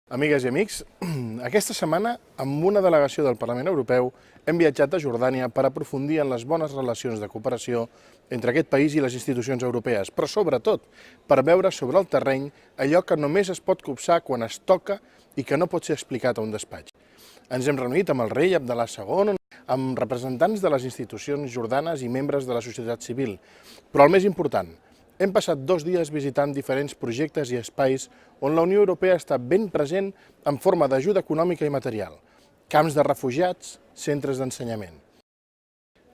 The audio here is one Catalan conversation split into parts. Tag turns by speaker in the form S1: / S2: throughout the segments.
S1: Amigues i amics, aquesta setmana, amb una delegació del Parlament Europeu, hem viatjat a Jordània per aprofundir en les bones relacions de cooperació entre aquest país i les institucions europees, però sobretot per veure sobre el terreny allò que només es pot copsar quan es toca i que no pot ser explicat a un despatx. Ens hem reunit amb el rei Abdallah II, amb representants de les institucions jordanes i membres de la societat civil, però el més important, hem passat 2 dies visitant diferents projectes i espais on la Unió Europea està ben present en forma d'ajuda econòmica i material, camps de refugiats, centres d'ensenyament.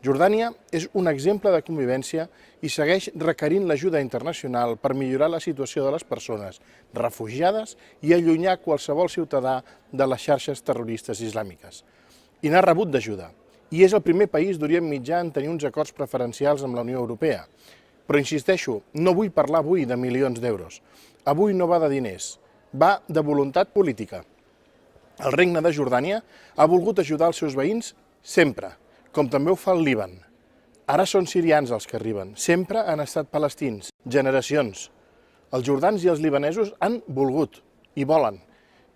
S1: Jordània és un exemple de convivència i segueix requerint l'ajuda internacional per millorar la situació de les persones refugiades i allunyar qualsevol ciutadà de les xarxes terroristes islàmiques. I n'ha rebut d'ajuda, i és el primer país d'Orient Mitjà en tenir uns acords preferencials amb la Unió Europea. Però insisteixo, no vull parlar avui de milions d'euros. Avui no va de diners, va de voluntat política. El Regne de Jordània ha volgut ajudar els seus veïns sempre, com també ho fa el Líban. Ara són sirians els que arriben, sempre han estat palestins, generacions. Els jordans i els libanesos han volgut i volen,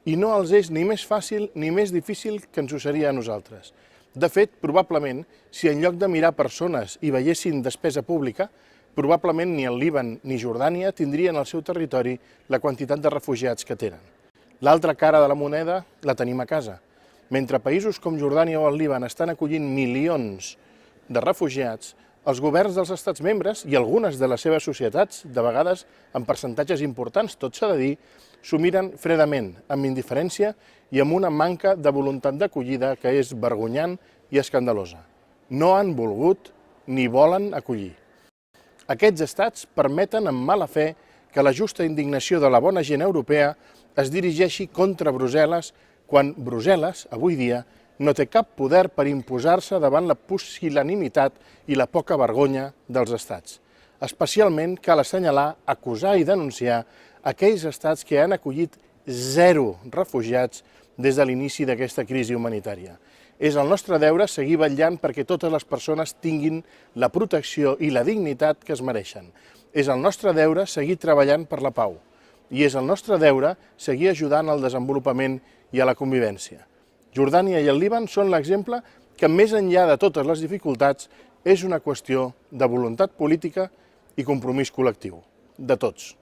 S1: i no els és ni més fàcil ni més difícil que ens ho seria a nosaltres. De fet, probablement, si en lloc de mirar persones hi veiessin despesa pública, probablement ni el Líban ni Jordània tindrien al seu territori la quantitat de refugiats que tenen. L'altra cara de la moneda la tenim a casa. Mentre països com Jordània o el Líban estan acollint milions de refugiats, els governs dels estats membres i algunes de les seves societats, de vegades en percentatges importants, tot s'ha de dir, s'ho miren fredament, amb indiferència i amb una manca de voluntat d'acollida que és vergonyant i escandalosa. No han volgut ni volen acollir. Aquests estats permeten amb mala fe que la justa indignació de la bona gent europea es dirigeixi contra Brussel·les quan Brussel·les, avui dia, no té cap poder per imposar-se davant la pusil·lanimitat i la poca vergonya dels estats. Especialment cal assenyalar, acusar i denunciar aquells estats que han acollit 0 refugiats des de l'inici d'aquesta crisi humanitària. És el nostre deure seguir vetllant perquè totes les persones tinguin la protecció i la dignitat que es mereixen. És el nostre deure seguir treballant per la pau. I és el nostre deure seguir ajudant al desenvolupament i a la convivència. Jordània i el Líban són l'exemple que, més enllà de totes les dificultats, és una qüestió de voluntat política i compromís col·lectiu, de tots.